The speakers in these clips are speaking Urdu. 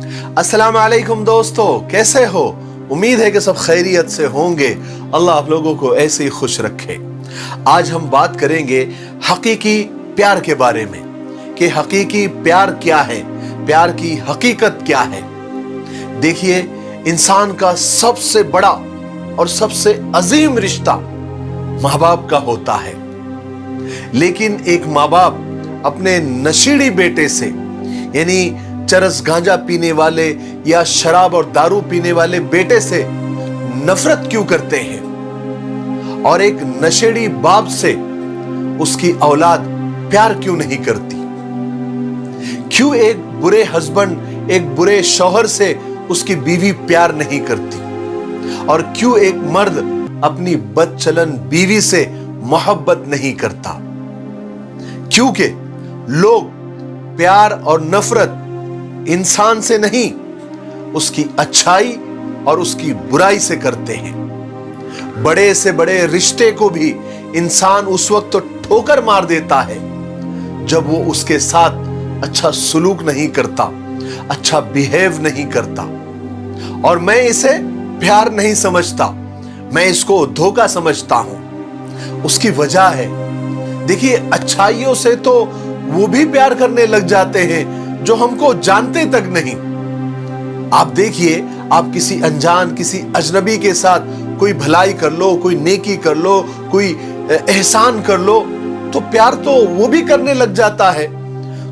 السلام علیکم دوستو، کیسے ہو؟ امید ہے کہ سب خیریت سے ہوں گے۔ اللہ آپ لوگوں کو ایسے ہی خوش رکھے۔ آج ہم بات کریں گے حقیقی پیار کے بارے میں کہ حقیقی پیار کیا ہے، پیار کی حقیقت کیا ہے۔ دیکھیے، انسان کا سب سے بڑا اور سب سے عظیم رشتہ ماں باپ کا ہوتا ہے، لیکن ایک ماں باپ اپنے نشیڑی بیٹے سے، یعنی چرس گانجا پینے والے یا شراب اور دارو پینے والے بیٹے سے نفرت کیوں کرتے ہیں، اور ایک نشیڑی باپ سے اس کی اولاد پیار کیوں نہیں کرتی؟ کیوں ایک برے ہسبینڈ، ایک برے شوہر سے اس کی بیوی پیار نہیں کرتی؟ اور کیوں ایک مرد اپنی بد چلن بیوی سے محبت نہیں کرتا؟ کیونکہ لوگ پیار اور نفرت انسان سے نہیں، اس کی اچھائی اور اس کی برائی سے کرتے ہیں۔ بڑے سے بڑے رشتے کو بھی انسان اس وقت تو ٹھوکر مار دیتا ہے جب وہ اس کے ساتھ اچھا سلوک نہیں کرتا، اچھا بیہیو نہیں کرتا، اور میں اسے پیار نہیں سمجھتا، میں اس کو دھوکہ سمجھتا ہوں۔ اس کی وجہ ہے، دیکھیے، اچھائیوں سے تو وہ بھی پیار کرنے لگ جاتے ہیں جو ہم کو جانتے تک نہیں۔ آپ دیکھیے، آپ کسی انجان، کسی اجنبی کے ساتھ کوئی بھلائی کر لو، کوئی نیکی کر لو، کوئی احسان کر لو، تو پیار تو وہ بھی کرنے لگ جاتا ہے۔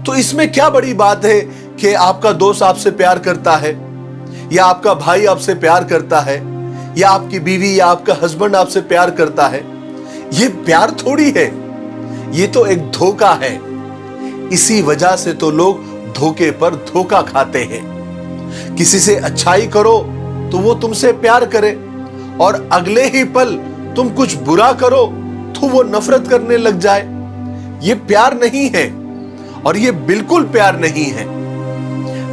تو اس میں کیا بڑی بات ہے کہ آپ کا دوست آپ سے پیار کرتا ہے، یا آپ کا بھائی آپ سے پیار کرتا ہے، یا آپ کی بیوی یا آپ کا ہسبینڈ آپ سے پیار کرتا ہے؟ یہ پیار تھوڑی ہے، یہ تو ایک دھوکہ ہے۔ اسی وجہ سے تو لوگ دھوکے پر دھوکہ کھاتے ہیں۔ کسی سے اچھائی کرو تو وہ تم سے پیار کرے، اور اگلے ہی پل تم کچھ برا کرو تو وہ نفرت کرنے لگ جائے۔ یہ پیار نہیں ہے، اور یہ بالکل پیار نہیں ہے۔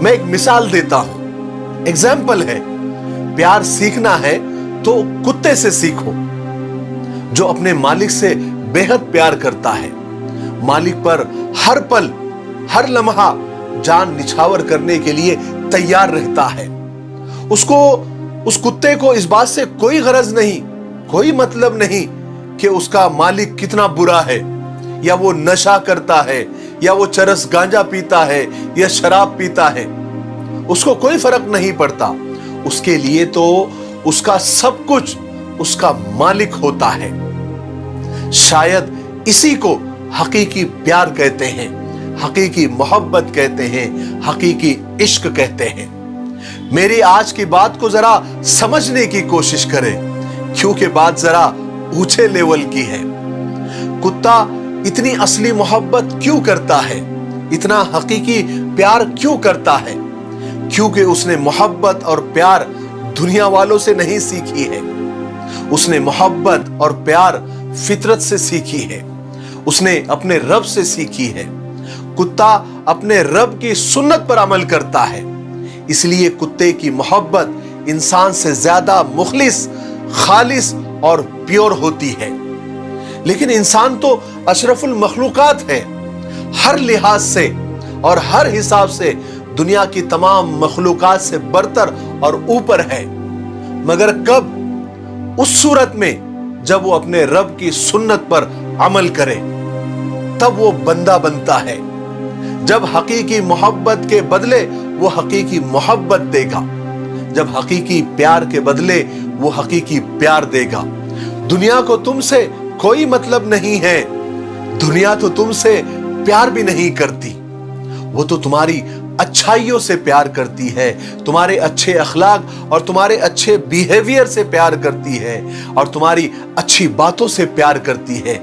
میں ایک مثال دیتا ہوں، ایگزامپل ہے۔ پیار سیکھنا ہے تو کتے سے سیکھو، جو اپنے مالک سے بے حد پیار کرتا ہے، مالک پر ہر پل، ہر لمحہ جان نچھاور کرنے کے لیے تیار رہتا ہے۔ اس کتے کو اس بات سے کوئی غرض نہیں، کوئی مطلب نہیں کہ اس کا مالک کتنا برا ہے، یا وہ نشہ کرتا ہے، یا وہ چرس گانجا پیتا ہے، یا شراب پیتا ہے۔ اس کو کوئی فرق نہیں پڑتا۔ اس کے لیے تو اس کا سب کچھ اس کا مالک ہوتا ہے۔ شاید اسی کو حقیقی پیار کہتے ہیں، حقیقی محبت کہتے ہیں، حقیقی عشق کہتے ہیں۔ میری آج کی بات کو ذرا سمجھنے کی کوشش کریں، کیونکہ بات ذرا اونچے لیول کی ہے۔ کتا اتنی اصلی محبت کیوں کرتا ہے؟ اتنا حقیقی پیار کیوں کرتا ہے؟ کیونکہ اس نے محبت اور پیار دنیا والوں سے نہیں سیکھی ہے۔ اس نے محبت اور پیار فطرت سے سیکھی ہے، اس نے اپنے رب سے سیکھی ہے۔ کتا اپنے رب کی سنت پر عمل کرتا ہے، اس لیے کتے کی محبت انسان سے زیادہ مخلص، خالص اور پیور ہوتی ہے۔ لیکن انسان تو اشرف المخلوقات ہے، ہر لحاظ سے اور ہر حساب سے دنیا کی تمام مخلوقات سے برتر اور اوپر ہے، مگر کب؟ اس صورت میں جب وہ اپنے رب کی سنت پر عمل کرے، تب وہ بندہ بنتا ہے۔ جب حقیقی محبت کے بدلے وہ حقیقی محبت دے گا، جب حقیقی پیار کے بدلے وہ حقیقی پیار دے گا۔ دنیا کو تم سے کوئی مطلب نہیں ہے، دنیا تو تم سے پیار بھی نہیں کرتی، وہ تو تمہاری اچھائیوں سے پیار کرتی ہے، تمہارے اچھے اخلاق اور تمہارے اچھے بیہیویئر سے پیار کرتی ہے، اور تمہاری اچھی باتوں سے پیار کرتی ہے۔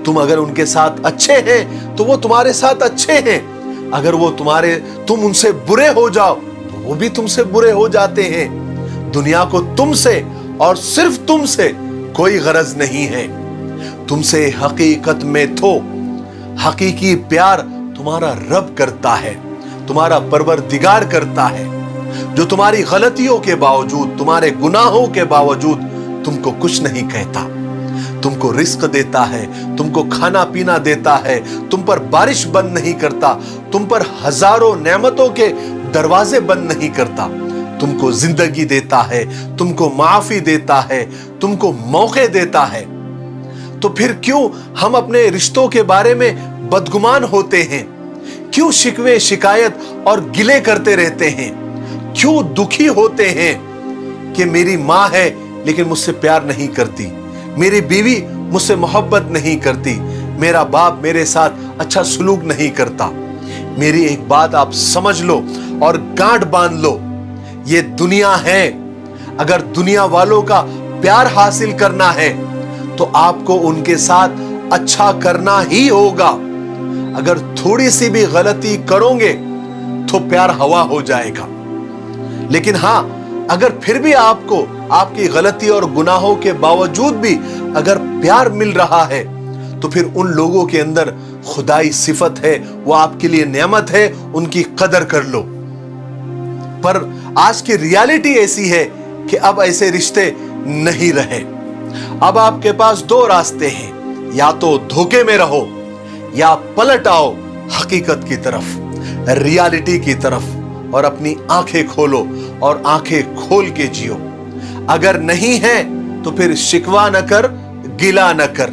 تم اگر ان کے ساتھ اچھے ہیں تو وہ تمہارے ساتھ اچھے ہیں، اگر تم ان سے برے ہو جاؤ تو وہ بھی تم سے برے ہو جاتے ہیں۔ دنیا کو تم سے اور صرف تم سے کوئی غرض نہیں ہے۔ تم سے حقیقت میں تو حقیقی پیار تمہارا رب کرتا ہے، تمہارا پروردگار کرتا ہے، جو تمہاری غلطیوں کے باوجود، تمہارے گناہوں کے باوجود تم کو کچھ نہیں کہتا، تم کو رزق دیتا ہے، تم کو کھانا پینا دیتا ہے، تم پر بارش بند نہیں کرتا، تم پر ہزاروں نعمتوں کے دروازے بند نہیں کرتا، تم کو زندگی دیتا ہے، تم کو معافی دیتا ہے، تم کو موقع دیتا ہے۔ تو پھر کیوں ہم اپنے رشتوں کے بارے میں بدگمان ہوتے ہیں؟ کیوں شکوے شکایت اور گلے کرتے رہتے ہیں؟ کیوں دکھی ہوتے ہیں کہ میری ماں ہے لیکن مجھ سے پیار نہیں کرتی، میری بیوی مجھ سے محبت نہیں کرتی، میرا باپ میرے ساتھ اچھا سلوک نہیں کرتا؟ میری ایک بات آپ سمجھ لو اور گانٹ باندھ لو، یہ دنیا ہے۔ اگر دنیا والوں کا پیار حاصل کرنا ہے تو آپ کو ان کے ساتھ اچھا کرنا ہی ہوگا۔ اگر تھوڑی سی بھی غلطی کرو گے تو پیار ہوا ہو جائے گا۔ لیکن ہاں، اگر پھر بھی آپ کو آپ کی غلطی اور گناہوں کے باوجود بھی اگر پیار مل رہا ہے تو پھر ان لوگوں کے اندر خدائی صفت ہے، وہ آپ کے لیے نعمت ہے، ان کی قدر کر لو۔ پر آج کی ریالٹی ایسی ہے کہ اب ایسے رشتے نہیں رہے۔ اب آپ کے پاس دو راستے ہیں، یا تو دھوکے میں رہو یا پلٹ آؤ حقیقت کی طرف، ریالٹی کی طرف، اور اپنی آنکھیں کھولو اور آنکھیں کھول کے جیو۔ اگر نہیں ہے تو پھر شکوہ نہ کر، گلہ نہ کر۔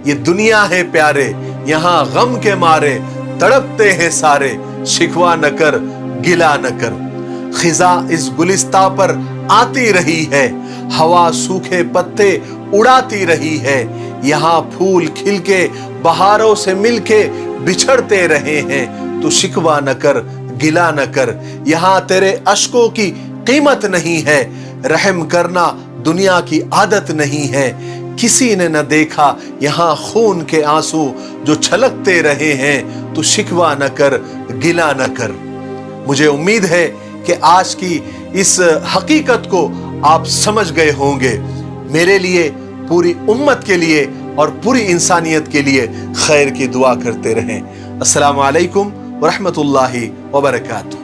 یہ دنیا ہے پیارے، یہاں غم کے مارے تڑپتے ہیں سارے، شکوہ نہ کر، گلہ نہ کر۔ خزاں اس گلستہ پر آتی رہی ہے، ہوا سوکھے پتے اڑاتی رہی ہے، یہاں پھول کھل کے بہاروں سے مل کے بچھڑتے رہے ہیں، تو شکوہ نہ کر، گلہ نہ کر۔ یہاں تیرے اشکوں کی قیمت نہیں ہے، رحم کرنا دنیا کی عادت نہیں ہے۔ کسی نے نہ دیکھا یہاں خون کے آنسو جو چھلکتے رہے ہیں، تو شکوہ نہ کر، گلہ نہ کر۔ مجھے امید ہے کہ آج کی اس حقیقت کو آپ سمجھ گئے ہوں گے۔ میرے لیے، پوری امت کے لیے اور پوری انسانیت کے لیے خیر کی دعا کرتے رہیں۔ السلام علیکم ورحمۃ اللہ وبرکاتہ۔